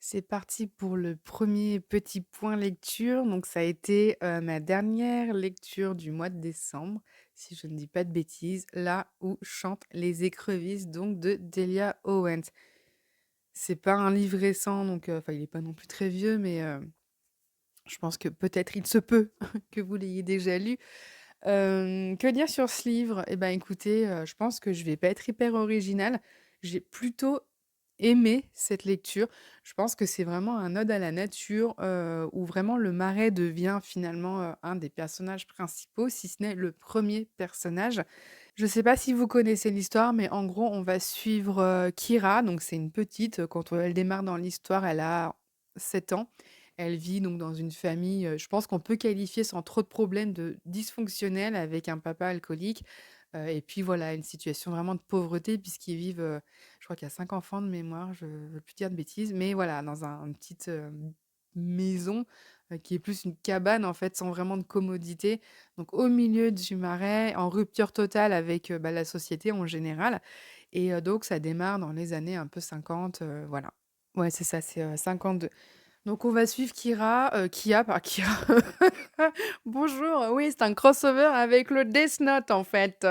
C'est parti pour le premier petit point lecture. Donc ça a été, ma dernière lecture du mois de décembre, si je ne dis pas de bêtises, Là où chantent les écrevisses, donc de Delia Owens. C'est pas un livre récent, donc enfin il est pas non plus très vieux, mais je pense que peut-être il se peut que vous l'ayez déjà lu. Que dire sur ce livre? Eh ben, écoutez, je pense que je vais pas être hyper originale. J'ai plutôt aimé cette lecture. Je pense que c'est vraiment un ode à la nature, où vraiment le marais devient finalement, un des personnages principaux, si ce n'est le premier personnage. Je sais pas si vous connaissez l'histoire, mais en gros, on va suivre, Kira, donc c'est une petite, quand, elle démarre dans l'histoire, elle a 7 ans. Elle vit donc dans une famille, je pense qu'on peut qualifier sans trop de problèmes de dysfonctionnelle avec un papa alcoolique, et puis voilà, une situation vraiment de pauvreté puisqu'ils vivent, je crois qu'il y a 5 enfants de mémoire, je veux plus dire de bêtises, mais voilà, dans une petite, maison, qui est plus une cabane en fait, sans vraiment de commodité, donc au milieu du marais, en rupture totale avec, bah, la société en général et donc ça démarre dans les années un peu 50, voilà. Ouais, c'est ça, c'est, 52. Donc on va suivre Kira, Kia, pas Kira. Bonjour, oui, c'est un crossover avec le Death Note, en fait.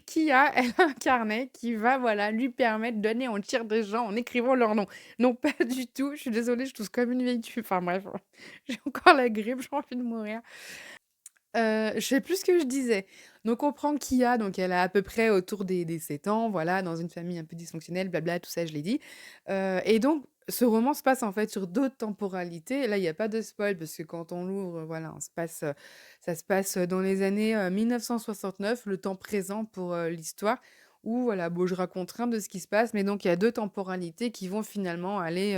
Kia, elle a un carnet qui va, voilà, lui permettre de donner en tir des gens en écrivant leur nom. Non, pas du tout, je suis désolée, je tousse comme une vieille enfin bref, j'ai encore la grippe, j'ai envie de mourir. Je sais plus ce que je disais. Donc on prend Kia, donc elle a à peu près autour des 7 ans, voilà, dans une famille un peu dysfonctionnelle, blabla, tout ça, je l'ai dit. Et donc ce roman se passe en fait sur d'autres temporalités. Là, il y a pas de spoil parce que quand on l'ouvre, voilà, ça se passe, dans les années, 1969, le temps présent pour, l'histoire où voilà, bon, je raconte rien de ce qui se passe, mais donc il y a 2 temporalités qui vont finalement aller,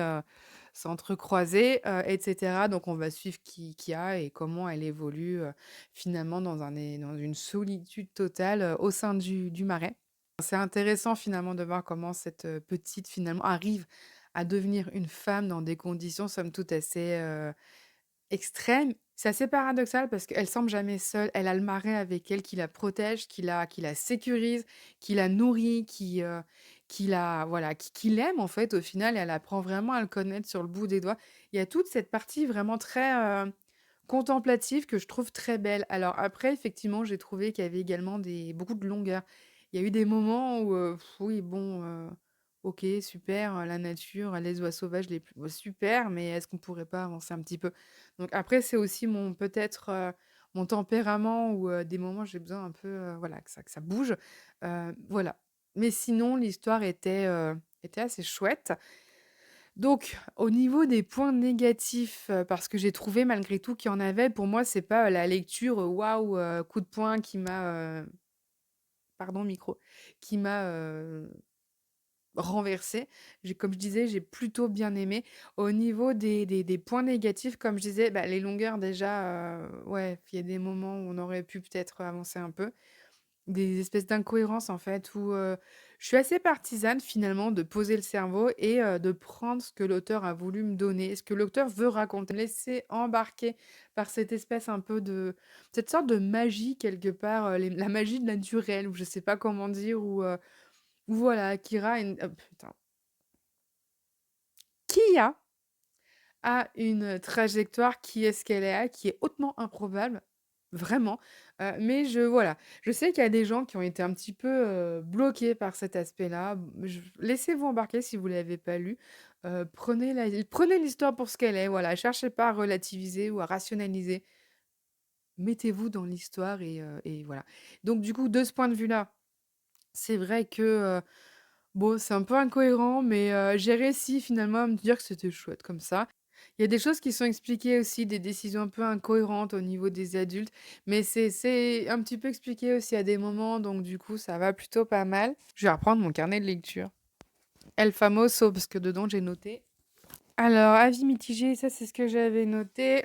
s'entrecroiser, et cetera. Donc on va suivre Kia et comment elle évolue, finalement dans une solitude totale, au sein du marais. C'est intéressant finalement de voir comment cette, petite finalement arrive à devenir une femme dans des conditions somme toute assez, extrêmes. C'est assez paradoxal parce qu'elle semble jamais seule. Elle a le marais avec elle qui la protège, qui la sécurise, qui la nourrit, qui la voilà, qui l'aime en fait au final et elle apprend vraiment à le connaître sur le bout des doigts. Il y a toute cette partie vraiment très, contemplative que je trouve très belle. Alors après, effectivement, j'ai trouvé qu'il y avait également beaucoup de longueur. Il y a eu des moments où, oui, bon, OK, super, la nature, les oiseaux sauvages les plus super, mais est-ce qu'on pourrait pas avancer un petit peu? Donc après, c'est aussi mon peut-être, mon tempérament où, des moments, j'ai besoin un peu, voilà, que ça bouge, voilà. Mais sinon, l'histoire était assez chouette. Donc, au niveau des points négatifs, parce que j'ai trouvé malgré tout qu'il y en avait, pour moi, c'est pas, la lecture, waouh, coup de poing qui m'a, pardon micro, qui m'a, renversée. Comme je disais, j'ai plutôt bien aimé. Au niveau des points négatifs, comme je disais, bah, les longueurs déjà, ouais, il y a des moments où on aurait pu peut-être avancer un peu. Des espèces d'incohérences en fait où, je suis assez partisane finalement de poser le cerveau et de prendre ce que l'auteur a voulu me donner, ce que l'auteur veut raconter, me laisser embarquer par cette espèce un peu de cette sorte de magie quelque part, la magie de naturel ou je sais pas comment dire où voilà, Kira a une putain, Kia a une trajectoire qui est ce qu'elle est, qui est hautement improbable, vraiment, mais voilà. Je sais qu'il y a des gens qui ont été un petit peu, bloqués par cet aspect-là. Laissez-vous embarquer si vous l'avez pas lu, prenez l'histoire pour ce qu'elle est, voilà, cherchez pas à relativiser ou à rationaliser. Mettez-vous dans l'histoire et voilà. Donc du coup, de ce point de vue-là, c'est vrai que, bon, c'est un peu incohérent, mais j'ai réussi finalement à me dire que c'était chouette comme ça. Il y a des choses qui sont expliquées aussi, des décisions un peu incohérentes au niveau des adultes, mais c'est un petit peu expliqué aussi à des moments, donc du coup, ça va plutôt pas mal. Je vais reprendre mon carnet de lecture. El Famoso, parce que dedans, j'ai noté. Alors, avis mitigé, ça, c'est ce que j'avais noté.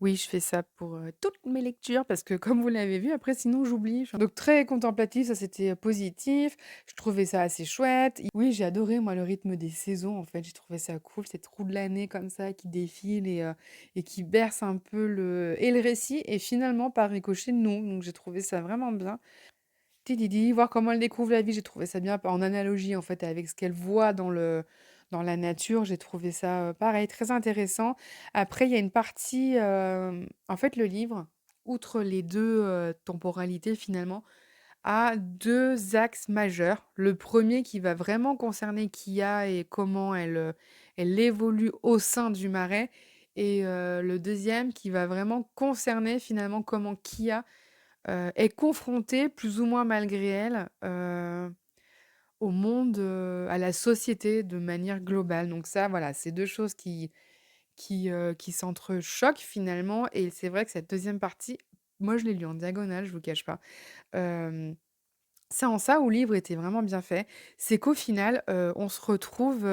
Oui, je fais ça pour, toutes mes lectures parce que comme vous l'avez vu, après sinon j'oublie. Donc très contemplatif, ça c'était, positif. Je trouvais ça assez chouette. Oui, j'ai adoré moi le rythme des saisons en fait, j'ai trouvé ça cool, cette roue de l'année comme ça qui défile et qui berce un peu le récit et finalement par ricochet non, donc j'ai trouvé ça vraiment bien. Tididi, voir comment elle découvre la vie, j'ai trouvé ça bien en analogie en fait avec ce qu'elle voit dans dans la nature. J'ai trouvé ça, pareil, très intéressant. Après, il y a une partie, en fait, le livre, outre les 2 temporalités finalement, a 2 axes majeurs. Le premier qui va vraiment concerner Kia et comment elle évolue au sein du Marais et le deuxième qui va vraiment concerner finalement comment Kia, est confrontée plus ou moins malgré elle, au monde, à la société de manière globale. Donc ça, voilà, c'est 2 choses qui s'entrechoquent finalement et c'est vrai que cette deuxième partie, moi je l'ai lu en diagonale, je vous cache pas. Hem c'est en ça où le livre était vraiment bien fait, c'est qu'au final, on se retrouve,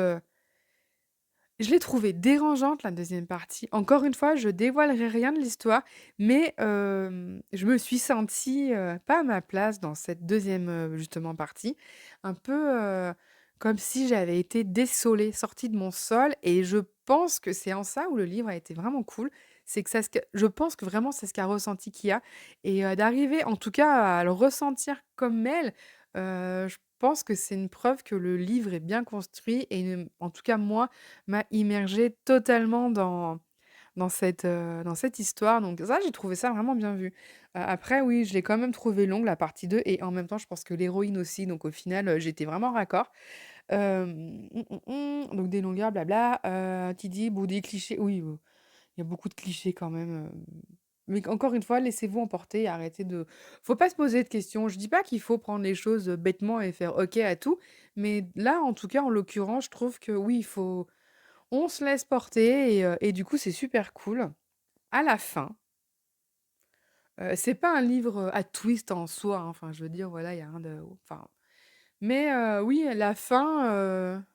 je l'ai trouvée dérangeante la deuxième partie. Encore une fois, je dévoilerai rien de l'histoire, mais je me suis sentie, pas à ma place dans cette deuxième justement partie. Un peu, comme si j'avais été dessolée, sortie de mon sol et je pense que c'est en ça où le livre a été vraiment cool. C'est que ça ce que je pense que vraiment c'est ce qu'a ressenti Kia et d'arriver en tout cas à le ressentir comme elle, je pense que c'est une preuve que le livre est bien construit et en tout cas moi, m'a immergée totalement dans cette histoire, donc ça, j'ai trouvé ça vraiment bien vu. Après oui, je l'ai quand même trouvé longue la partie 2 et en même temps, je pense que l'héroïne aussi, donc au final, j'étais vraiment raccord. Donc des longueurs, blabla, Tidi, bon des clichés, oui, il y a beaucoup de clichés quand même, mais encore une fois, laissez-vous emporter et arrêtez de faut pas se poser de questions. Je dis pas qu'il faut prendre les choses, bêtement et faire OK à tout, mais là, en tout cas, en l'occurrence, je trouve que oui, il faut on se laisse porter et du coup, c'est super cool. À la fin, c'est pas un livre, à twist en soi, hein, enfin, je veux dire, voilà, il y a rien de enfin, mais oui, à la fin,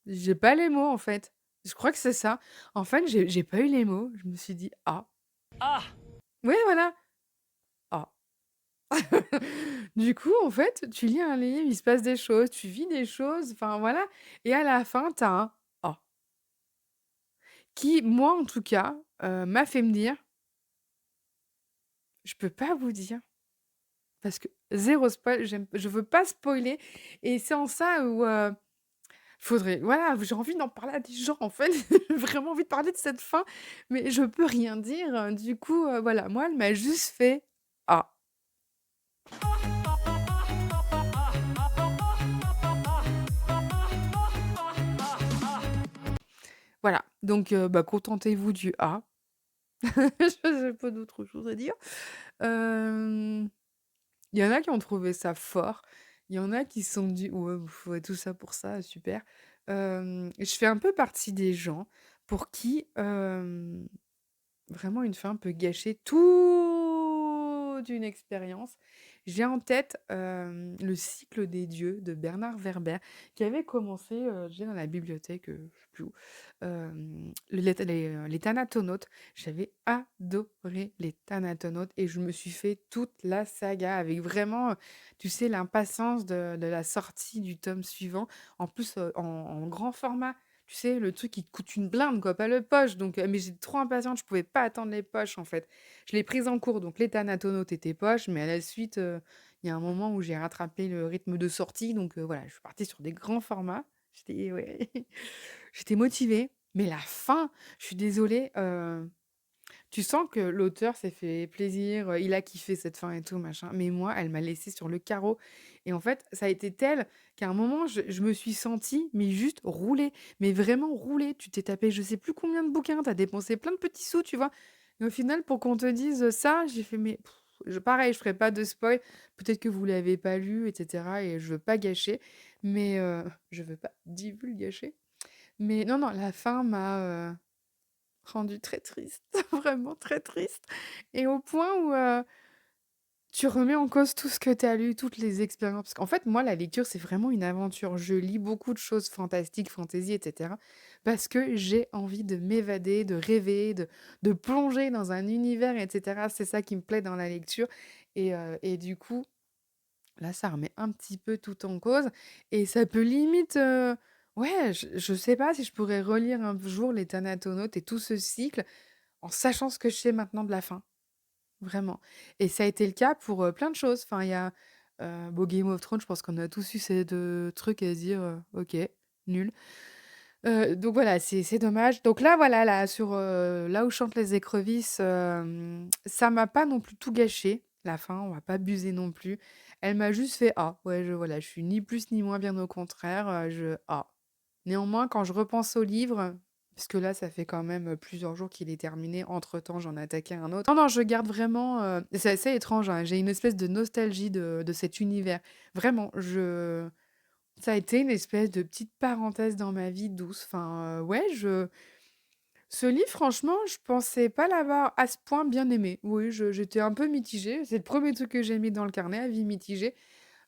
j'ai pas les mots, en fait. Je crois que c'est ça. En fait, j'ai pas eu les mots. Je me suis dit: «Ah». Oui, voilà. «Ah». Du coup, en fait, tu lis un livre, il se passe des choses, tu vis des choses, enfin, voilà et à la fin, tu as un «Ah» qui, moi, en tout cas, m'a fait me dire: «Je peux pas vous dire». Parce que zéro spoil, je veux pas spoiler et c'est en ça où, faudrait voilà, j'ai envie d'en parler à des gens, en fait. J'ai vraiment envie de parler de cette fin, mais je peux rien dire, du coup, voilà, moi, elle m'a juste fait: «Ah». Voilà, donc bah, contentez-vous du «Ah». Je n'ai pas d'autre chose à dire. Hem, il y en a qui ont trouvé ça fort, il y en a qui se sont dit: «Ouais, ouais, tout ça pour ça, super». Je fais un peu partie des gens pour qui, vraiment une fin peut gâcher toute une expérience. J'ai en tête, Le cycle des dieux de Bernard Werber qui avait commencé, je dirais dans la bibliothèque, je sais plus où, les Thanatonautes. J'avais adoré les Thanatonautes et je me suis fait toute la saga avec vraiment, tu sais, l'impatience de la sortie du tome suivant. En plus, en grand format. Tu sais, le truc qui te coûte une blinde quoi, pas le poche donc mais j'étais trop impatiente, je pouvais pas attendre les poches en fait. Je l'ai prise en cours donc les Thanatonautes étaient poches, mais à la suite, il y a un moment où j'ai rattrapé le rythme de sortie donc voilà, je suis partie sur des grands formats. J'étais ouais, j'étais motivée, mais la fin, je suis désolée, tu sens que l'auteur s'est fait plaisir, il a kiffé cette fin et tout machin, mais moi, elle m'a laissée sur le carreau et en fait, ça a été tel qu'à un moment, je me suis sentie, mais juste roulée, mais vraiment roulée. Tu t'es tapé je sais plus combien de bouquins, tu as dépensé plein de petits sous, tu vois? Et au final, pour qu'on te dise, ça, j'ai fait: «Mais» je pareil, je ferai pas de spoil, peut-être que vous l'avez pas lu et cetera et je veux pas gâcher, mais je veux pas divulgacher, mais non, non, la fin m'a, rendue très triste, vraiment très triste et au point où, tu remets en cause tout ce que tu as lu, toutes les expériences parce qu'en fait, moi, la lecture, c'est vraiment une aventure. Je lis beaucoup de choses fantastiques, fantasy et cetera, parce que j'ai envie de m'évader, de rêver, de plonger dans un univers et cetera. C'est ça qui me plaît dans la lecture et du coup, là, ça remet un petit peu tout en cause et ça peut limite, ouais, je sais pas si je pourrais relire un jour les Thanatonautes et tout ce cycle en sachant ce que je sais maintenant de la fin, vraiment et ça a été le cas pour, plein de choses. Enfin, il y a, Bon, Game of Thrones, je pense qu'on a tous eu ces 2 trucs à se dire, «OK, nul». Donc voilà, c'est dommage. Donc là, voilà, là, sur, Là où chantent les écrevisses, ça m'a pas non plus tout gâché, la fin, on va pas abuser non plus. Elle m'a juste fait: «Ah». Ouais, je suis ni plus ni moins, bien au contraire, je «Ah». Néanmoins, quand je repense au livre, puisque là, ça fait quand même, plusieurs jours qu'il est terminé, entre-temps, j'en ai attaqué un autre. Non, non, je garde vraiment, c'est assez étrange, hein, j'ai une espèce de nostalgie de cet univers. Vraiment, je ça a été une espèce de petite parenthèse dans ma vie douce. Enfin, ouais, je ce livre, franchement, je pensais pas l'avoir à ce point bien aimé. Oui, je j'étais un peu mitigée. C'est le premier truc que j'ai mis dans le carnet, avis mitigé.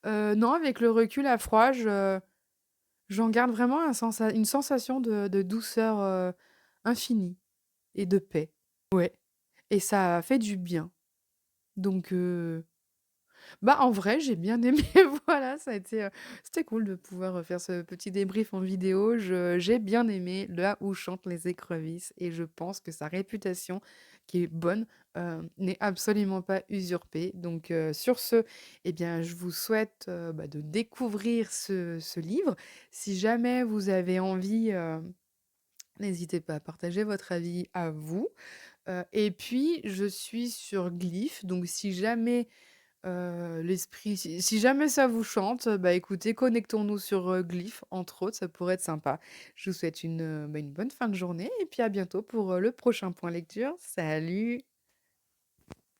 Non, avec le recul à froid, j'en garde vraiment une sensation de douceur, infinie et de paix. Ouais, et ça a fait du bien. Donc bah, en vrai, j'ai bien aimé, voilà, ça a été, c'était cool de pouvoir, faire ce petit débrief en vidéo. Je J'ai bien aimé Là où chantent les écrevisses et je pense que sa réputation, qui est bonne, n'est absolument pas usurpée. Donc sur ce, eh bien, je vous souhaite, bah, de découvrir ce livre. Si jamais vous avez envie, n'hésitez pas à partager votre avis à vous. Et puis je suis sur Glyph, donc si jamais ça vous chante, bah, écoutez, connectons-nous sur, Glyph, entre autres, ça pourrait être sympa. Je vous souhaite une bonne fin de journée et puis à bientôt pour, le prochain point lecture. Salut!